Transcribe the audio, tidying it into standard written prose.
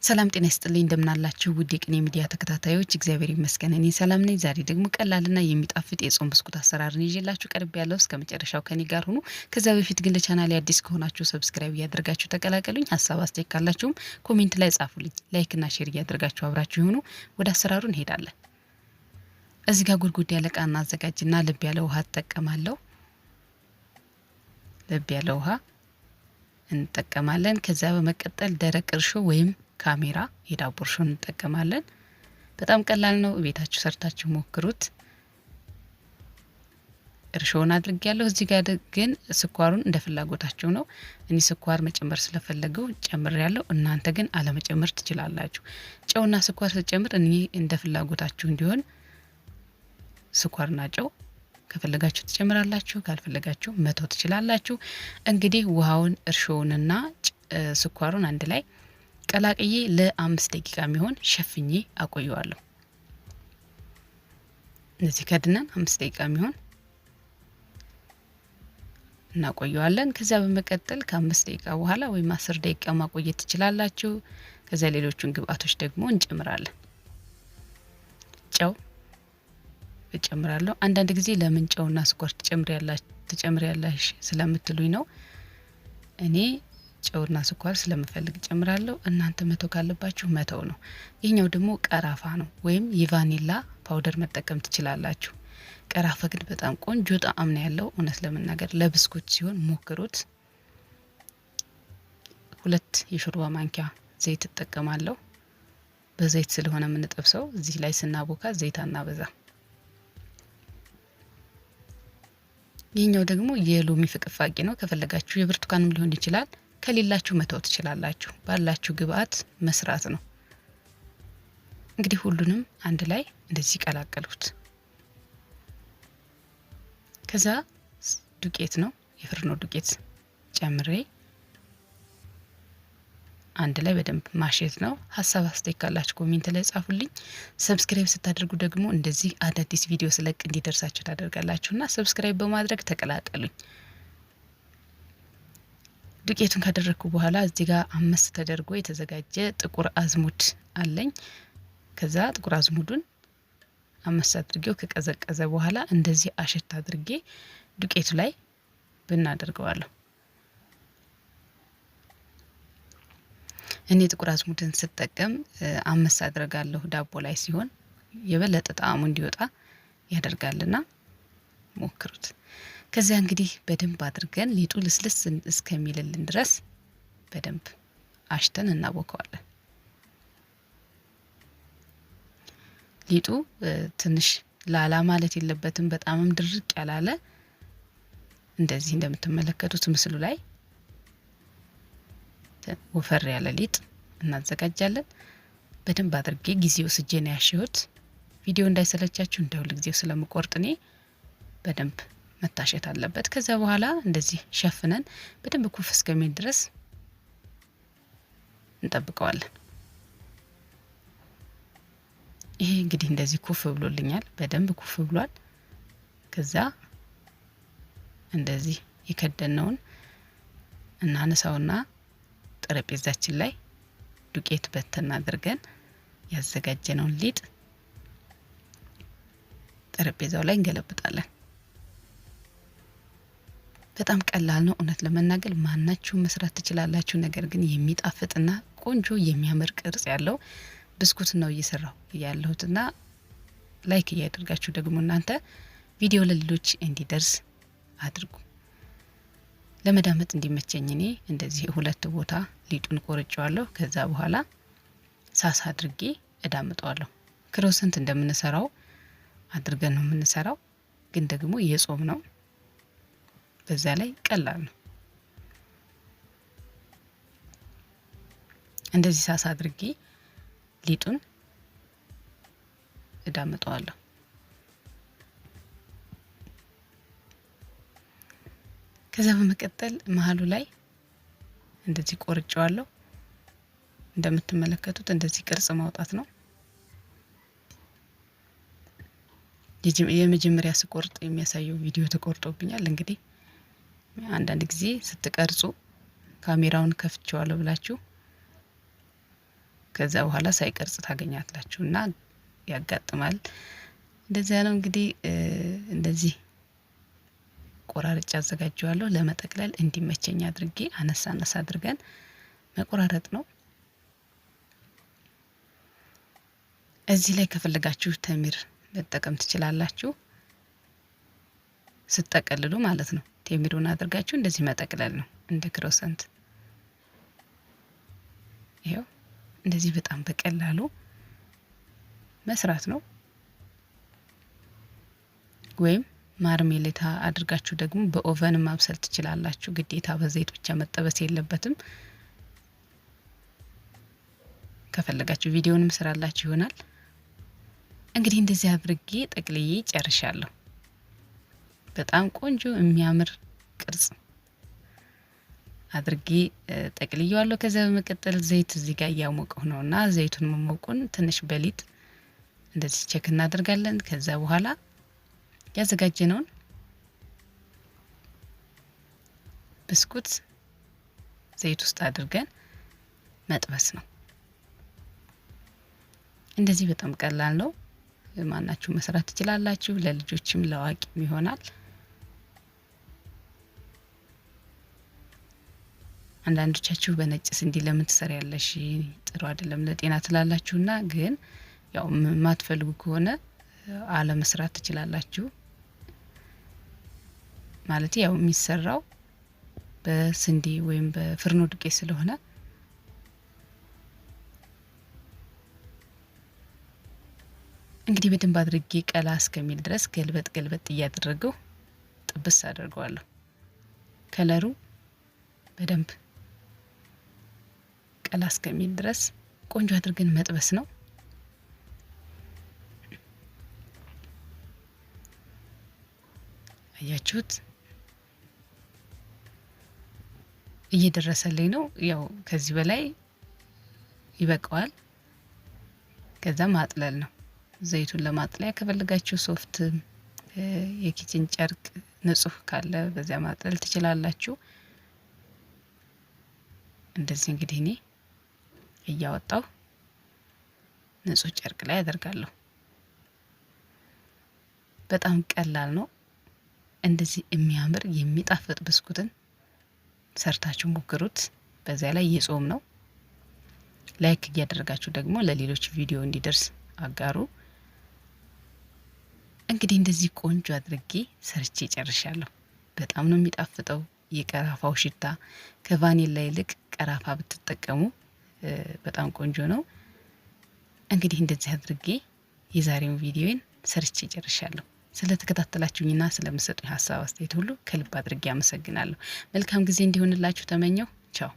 ሰላም ጤና ይስጥልኝ እንደምናላችሁ ውድ የቅኔ ሚዲያ ተከታታዮች እግዚአብሔር ይመስገን እኔ ሰላም ነኝ። ዛሬ ደግሞ ቀላልና የሚጣፍጥ የጾም ብስኩት አሰራርን ይዤላችሁ ቀርቤያለሁ። እስከመጨረሻው ከኔ ጋር ሁኑ። ከዛ በፊት ግን ለቻናሌ አዲስ ከሆናችሁ ሰብስክራይብ እያደረጋችሁ ተቀላቀሉኝ። ሐሳብ አስተያየት ካላችሁም ኮሜንት ላይ ጻፉልኝ። ላይክ እና ሼር እያደረጋችሁ አብራችሁ ሁኑ። ወደ አሰራሩ እንሄዳለን። እዚህ ጋር ጉድጉድ ያለ ዕቃ አዘጋጅና ለብ ያለ ውሃ ተጠቀማለሁ። ለብ ያለ ውሃ እንጠቀማለን። ከዛ በመቀጠል ደረቅ እርሾ ወይም ካሜራ የዳቦ እርሾ እንጠቀማለን። በጣም ቀላል ነው። ቤታችሁ ሰርታችሁ ሞክሩት። እርሾውን አድርጌያለሁ። እዚህ ጋር ግን ስኳሩን እንደ ፍላጎታችሁ ነው። እኔ ስኳር መጨመር ስለፈለገው ጨምሬያለሁ። እናንተ ግን አለመጨመር ትችላላችሁ። ጨውና ስኳር ስትጨምር እኔ እንደ ፍላጎታችሁ እንዲሆን ስኳርና ጨው ከፈለጋችሁ ትጨምራላችሁ፣ ካልፈለጋችሁ መተው ትችላላችሁ። እንግዲህ ውሃውን እርሾውንና ስኳሩን አንድ ላይ ቀላቅዬ ለ5 ደቂቃ የሚሆን ሸፍኜ አቆየዋለሁ። እዚህ ከድነን 5 ደቂቃ የሚሆን እናቆየዋለን። ከዛ በመቀጠል ከ5 ደቂቃ በኋላ ወይም 10 ደቂቃ ማቆየት ትችላላችሁ። ከዛ ሌሎቹን ግብአቶች ደግሞ እንጨምራለን። ጨው እጨምራለሁ። አንዳንድ ጊዜ ለምን ጨውና ስኳር ትጨምሪያለሽ ስለምትሉኝ ነው። እኔ ጨውና ስኳር ስለምፈልግ ጨምራለሁ። እናንተ መተው ካለባችሁ መተው ነው። ይሄኛው ደግሞ ቀራፋ ነው ወይም የቫኒላ ፓውደር መጠቀም ትችላላችሁ። ቀራፋ ግን በጣም ቆንጆ ጣዕም ነው ያለው። እውነት ለመናገር ለብስኩት ሲሆን ሞክሩት። 2 የሾርባ ማንኪያ ዘይት እጠቀማለሁ። በዘይት ስለሆነ የምንጠብሰው እዚህ ላይ ስናቦካ ዘይት አናበዛ። ይሄኛው ደግሞ የሎሚ ፍቅፋቂ ነው። ከፈለጋችሁ የብርቱካንም ሊሆን ይችላል። ከሌላችሁ መተው ትችላላችሁ። ባላችሁ ግብአት መስራት ነው። እንግዲህ ሁሉንም አንድ ላይ እንደዚህ ቀላቀሉት። ከዛ ዱቄት ነው የፍርኖ ዱቄት ጨምሬ አንድ ላይ በደንብ ማሸት ነው። ሐሳብ አስተያየት ካላችሁ ኮሜንት ላይ ጻፉልኝ። ሰብስክራይብ ስታደርጉ ደግሞ እንደዚህ አዳዲስ ቪዲዮ ስለቅ እንዲደርሳችሁ ታደርጋላችሁና ሰብስክራይብ በማድረግ ተቀላቀሉኝ። ዱቄቱን ካደረኩ በኋላ እዚህ ጋር 5 ተደርጎ የተዘጋጀ ጥቁር አዝሙድ አለኝ። ከዛ ጥቁር አዝሙዱን 5 አድርጌው ከቀዘቀዘ በኋላ እንደዚህ አሸት አድርጌ ዱቄቱ ላይ ብናደርገዋለሁ። እኔ ጥቁር አዝሙድን ስጠቀም 5 አድርጋለሁ። ዳቦ ላይ ሲሆን የበለጠ ጣዕሙ እንዲወጣ ያደርጋልና ሞክሩት። ከዚያ እንግዲህ በደንብ አድርገን ሊጡ ልስልስ እስከሚልልን ድረስ በደንብ አሽተን እናቦከዋለን። ሊጡ ትንሽ ላላ ማለት የለበትም፣ በጣምም ድርቅ ያላለ እንደዚህ እንደምትመለከቱት ምስሉ ላይ ወፈር ያለ ሊጥ እናዘጋጃለን። በደንብ አድርጌ ጊዜ ወስጄ ነው ያሸሁት። ቪዲዮ እንዳይሰለቻችሁ እንደ ሁሉ ጊዜው ስለምቆርጥ እኔ በደንብ መታሸት አለበት። ከዛ በኋላ እንደዚህ ሸፍነን በደንብ ኩፍ እስከሚል ድረስ እንጠብቀዋለን። ይሄ እንግዲህ እንደዚህ ኩፍ ብሎልኛል፣ በደንብ ኩፍ ብሏል። ከዛ እንደዚህ የከደነውን እናነሳውና ጠረጴዛችን ላይ ዱቄት በተን አድርገን ያዘጋጀነውን ሊጥ ጠረጴዛው ላይ እንገለብጣለን። በጣም ቀላል ነው። እውነት ለመናገር ማናችሁ መስራት ትችላላችሁ። ነገር ግን የሚጣፍጥና ቆንጆ የሚያምር ቅርጽ ያለው ብስኩት ነው እየሰራው ያለሁትና ላይክ እያደረጋችሁ ደግሞ እናንተ ቪዲዮ ለሌሎች እንዲደርስ አድርጉ። ለመዳመጥ እንዲመቸኝ እኔ እንደዚህ 2 ቦታ ሊጡን ቆርጬዋለሁ። ከዛ በኋላ ሳሳ አድርጌ እዳምጠዋለሁ። ክሮሰንት እንደምንሰራው አድርገን ነው የምንሰራው፣ ግን ደግሞ የጾም ነው። በዛ ላይ ቀላል ነው። እንደዚህ ሳሳ አድርጌ ሊጡን እዳምጠዋለሁ። ከዛ በመቀጠል መሃሉ ላይ እንደዚህ ቆርጬዋለሁ። እንደምትመለከቱት እንደዚህ ቅርጽ ማውጣት ነው። የመጀመሪያ ስቆርጥ የሚያሳየው ቪዲዮ ተቆርጦብኛል። እንግዲህ አንዳንድ ጊዜ ስትቀርጹ ካሜራውን ከፍቼዋለሁ ብላችሁ ከዛ በኋላ ሳይቀርጽ ታገኛላችሁና ያጋጥማል። እንደዚያ ነው እንግዲህ እንደዚህ ቆራርጬ አዘጋጀዋለሁ። ለመጠቅለል እንዲመቸኝ አድርጌ አነሳ አነሳ አድርገን መቆራረጥ ነው። እዚህ ላይ ከፈለጋችሁ ተምር መጠቀም ትችላላችሁ፣ ስትጠቀልሉ ማለት ነው። ቴምሩን አድርጋችሁ እንደዚህ መጠቅለል ነው፣ እንደ ክሮሰንት። ይሄው እንደዚህ በጣም በቀላሉ መስራት ነው። ወይም ማርሜሌታ አድርጋችሁ ደግሞ በኦቨን ማብሰል ትችላላችሁ። ግዴታ በዘይት ብቻ መጠበስ የለበትም። ከፈለጋችሁ ቪዲዮንም ስራላችሁ ይሆናል። እንግዲህ እንደዚህ አድርጌ ጠቅልዬ ጨርሻለሁ። በጣም ቆንጆ የሚያምር ቅርጽ አድርጌ ጠቅልዬዋለሁ። ከዛ በመቀጠል ዘይት እዚህ ጋር እያሞቀው ነውና ዘይቱን መሞቁን ትንሽ በሊጥ እንደዚህ ቼክ እናደርጋለን። ከዛ በኋላ ያዘጋጀነውን ብስኩት ዘይት ውስጥ አድርገን መጥበስ ነው። እንደዚህ በጣም ቀላል ነው። ማናችሁ መስራት ትችላላችሁ። ለልጆችም ለአዋቂም ይሆናል። አንዳንዶቻችሁ በነጭ ስንዴ ለምን ትሰሪያለሽ? ጥሩ አይደለም ለጤና ትላላችሁና ግን ያው ማትፈልጉ ከሆነ አለ መስራት ትችላላችሁ። ማለት ያው የሚሰራው በስንዴ ወይም በፍርኖ ዱቄት ስለሆነ እንግዲህ በደንብ አድርጌ ቀላ እስከሚል ድረስ ገልበጥ ገልበጥ እያደረገው ጥብስ አድርገዋለሁ። ከለሩ በደንብ ቀላ እስከሚል ድረስ ቆንጆ አድርገን መጥበስ ነው። አያችሁት? እየደረሰልኝ ነው። ያው ከዚህ በላይ ይበቃዋል። ከዛ ማጥለል ነው። ዘይቱን ለማጥለያ ከፈለጋችሁ ሶፍት የኪችን ጨርቅ ንጹህ ካለ በዚያ ማጥለል ትችላላችሁ። እንደዚህ እንግዲህ እኔ እያወጣው ንጹህ ጨርቅ ላይ አደርጋለሁ። በጣም ቀላል ነው። እንደዚህ የሚያምር የሚጣፍጥ ብስኩትን ሰርታችሁ ሞክሩት። በዚያ ላይ የጾም ነው። ላይክ እያደረጋችሁ ደግሞ ለሌሎች ቪዲዮ እንዲደርስ አጋሩ። እንግዲህ እንደዚህ ቆንጆ አድርጌ ሰርቼ ጨርሻለሁ። በጣም ነው የሚጣፍጠው። የቀራፋው ሽታ ከቫኒላ ይልቅ ቀራፋ ብትጠቀሙ በጣም ቆንጆ ነው። እንግዲህ እንደዚህ አድርጌ የዛሬውን ቪዲዮን ሰርቼ ጨርሻለሁ። ስለተከታተላችሁኝና ስለምሰጡኝ ሀሳብ አስተያየት ሁሉ ከልብ አድርጌ አመሰግናለሁ። መልካም ጊዜ እንዲሆንላችሁ ተመኘው። ቻው።